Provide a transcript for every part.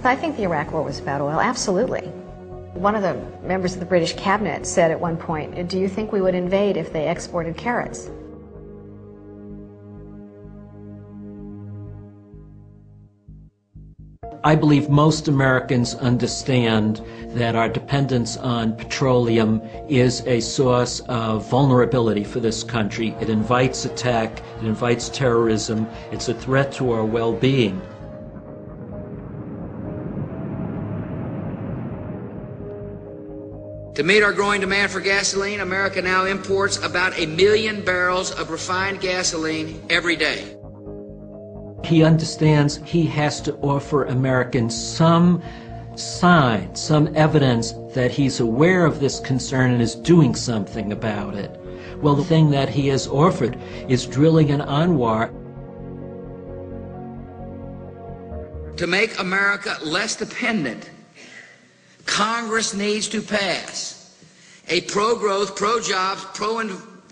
I think the Iraq War was about oil, absolutely. One of the members of the British cabinet said at one point, do you think we would invade if they exported carrots? I believe most Americans understand that our dependence on petroleum is a source of vulnerability for this country. It invites attack, it invites terrorism, it's a threat to our well-being. To meet our growing demand for gasoline, America now imports about 1 million barrels of refined gasoline every day. He understands he has to offer Americans some sign, some evidence that he's aware of this concern and is doing something about it. Well, the thing that he has offered is drilling in Anwar. To make America less dependent, Congress needs to pass a pro-growth, pro-jobs,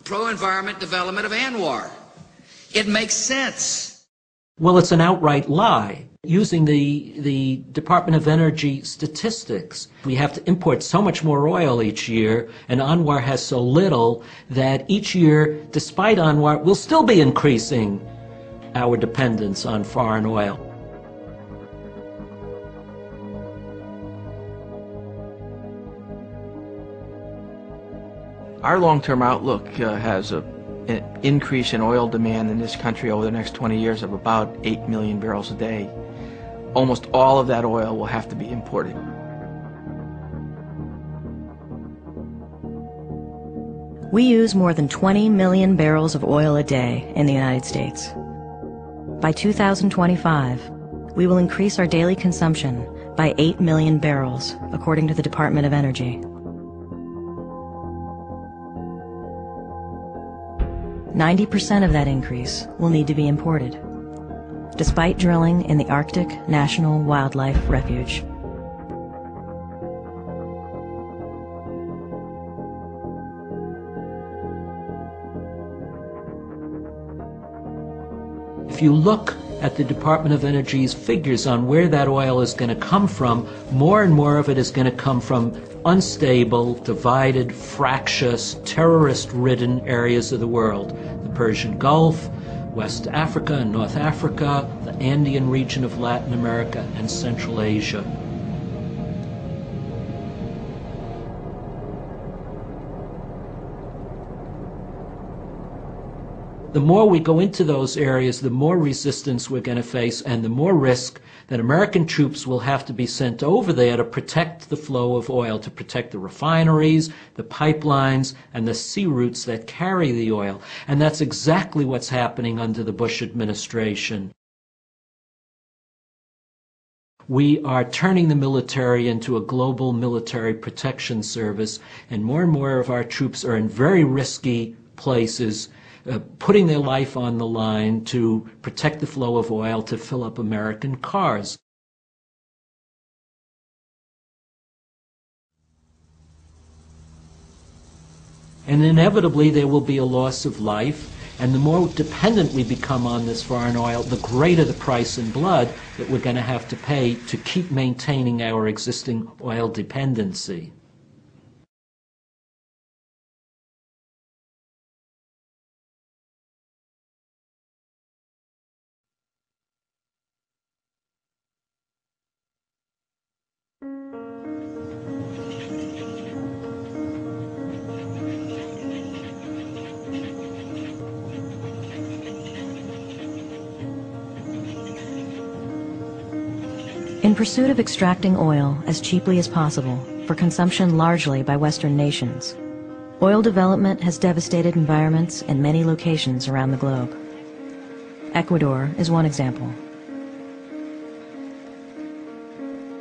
pro-environment development of Anwar. It makes sense. Well, it's an outright lie. Using the Department of Energy statistics, we have to import so much more oil each year, and Anwar has so little that each year, despite Anwar, we'll still be increasing our dependence on foreign oil. Our long-term outlook has an increase in oil demand in this country over the next 20 years of about 8 million barrels a day. Almost all of that oil will have to be imported. We use more than 20 million barrels of oil a day in the United States. By 2025, we will increase our daily consumption by 8 million barrels, according to the Department of Energy. 90% of that increase will need to be imported, despite drilling in the Arctic National Wildlife Refuge. If you look at the Department of Energy's figures on where that oil is going to come from, more and more of it is going to come from unstable, divided, fractious, terrorist-ridden areas of the world. The Persian Gulf, West Africa and North Africa, the Andean region of Latin America, and Central Asia. The more we go into those areas, the more resistance we're going to face and the more risk that American troops will have to be sent over there to protect the flow of oil, to protect the refineries, the pipelines, and the sea routes that carry the oil. And that's exactly what's happening under the Bush administration. We are turning the military into a global military protection service, and more of our troops are in very risky places, putting their life on the line to protect the flow of oil to fill up American cars. And inevitably there will be a loss of life, and the more dependent we become on this foreign oil, the greater the price in blood that we're going to have to pay to keep maintaining our existing oil dependency. In pursuit of extracting oil as cheaply as possible for consumption largely by Western nations, oil development has devastated environments in many locations around the globe. Ecuador is one example.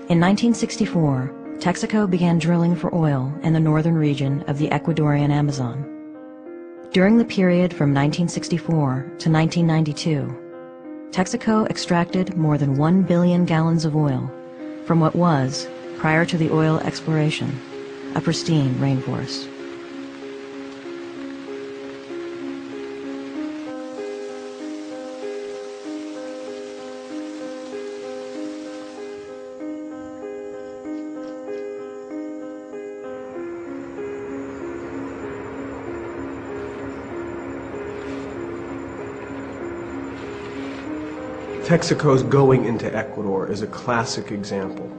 In 1964, Texaco began drilling for oil in the northern region of the Ecuadorian Amazon. During the period from 1964 to 1992, Texaco extracted more than 1 billion gallons of oil from what was, prior to the oil exploration, a pristine rainforest. Texaco's going into Ecuador is a classic example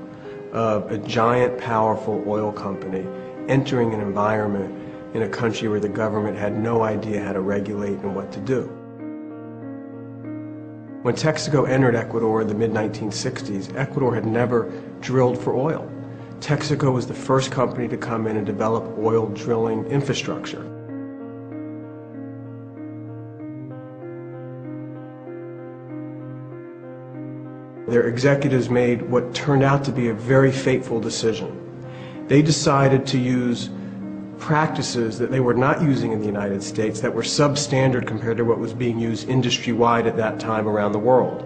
of a giant, powerful oil company entering an environment in a country where the government had no idea how to regulate and what to do. When Texaco entered Ecuador in the mid-1960s, Ecuador had never drilled for oil. Texaco was the first company to come in and develop oil drilling infrastructure. Their executives made what turned out to be a very fateful decision. They decided to use practices that they were not using in the United States that were substandard compared to what was being used industry-wide at that time around the world.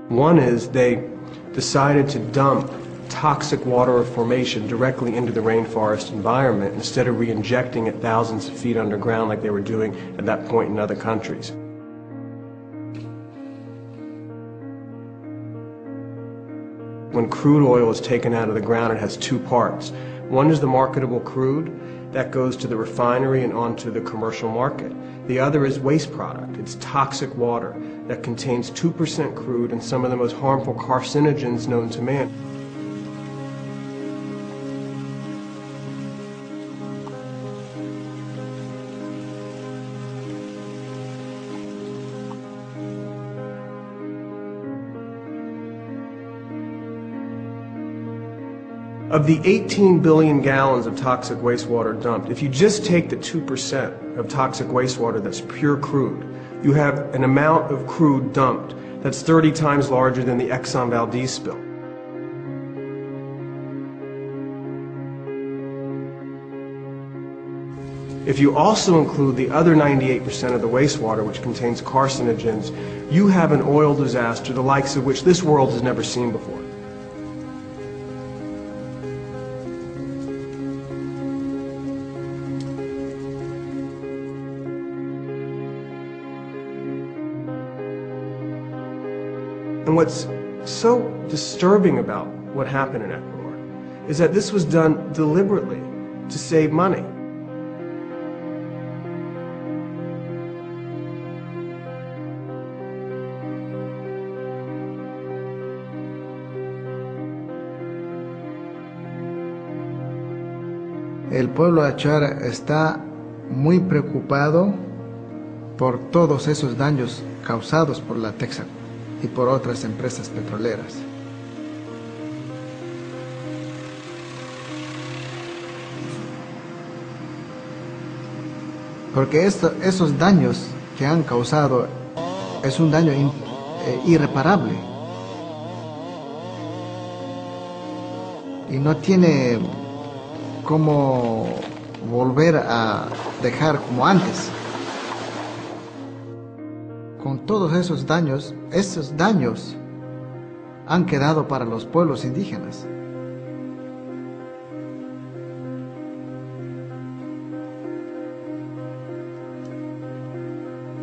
One is they decided to dump toxic water formation directly into the rainforest environment instead of re-injecting it thousands of feet underground like they were doing at that point in other countries. When crude oil is taken out of the ground, it has two parts. One is the marketable crude that goes to the refinery and onto the commercial market. The other is waste product. It's toxic water that contains 2% crude and some of the most harmful carcinogens known to man. Of the 18 billion gallons of toxic wastewater dumped, if you just take the 2% of toxic wastewater that's pure crude, you have an amount of crude dumped that's 30 times larger than the Exxon Valdez spill. If you also include the other 98% of the wastewater, which contains carcinogens, you have an oil disaster the likes of which this world has never seen before. And what's so disturbing about what happened in Ecuador is that this was done deliberately to save money. El pueblo achuar está muy preocupado por todos esos daños causados por la Texaco y por otras empresas petroleras. Porque esos daños que han causado es un daño irreparable y no tiene cómo volver a dejar como antes. Con todos esos daños han quedado para los pueblos indígenas.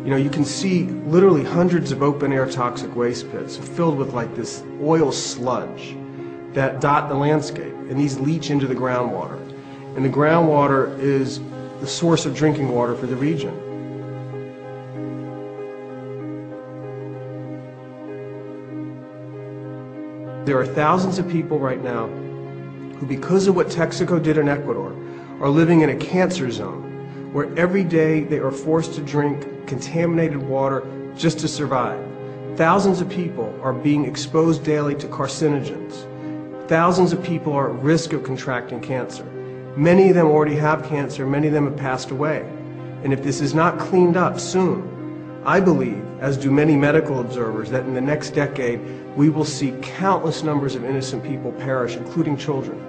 You know, you can see literally hundreds of open-air toxic waste pits filled with like this oil sludge that dot the landscape, and these leach into the groundwater. And the groundwater is the source of drinking water for the region. There are thousands of people right now who, because of what Texaco did in Ecuador, are living in a cancer zone where every day they are forced to drink contaminated water just to survive. Thousands of people are being exposed daily to carcinogens. Thousands of people are at risk of contracting cancer. Many of them already have cancer, many of them have passed away. And if this is not cleaned up soon, I believe, as do many medical observers, that in the next decade we will see countless numbers of innocent people perish, including children.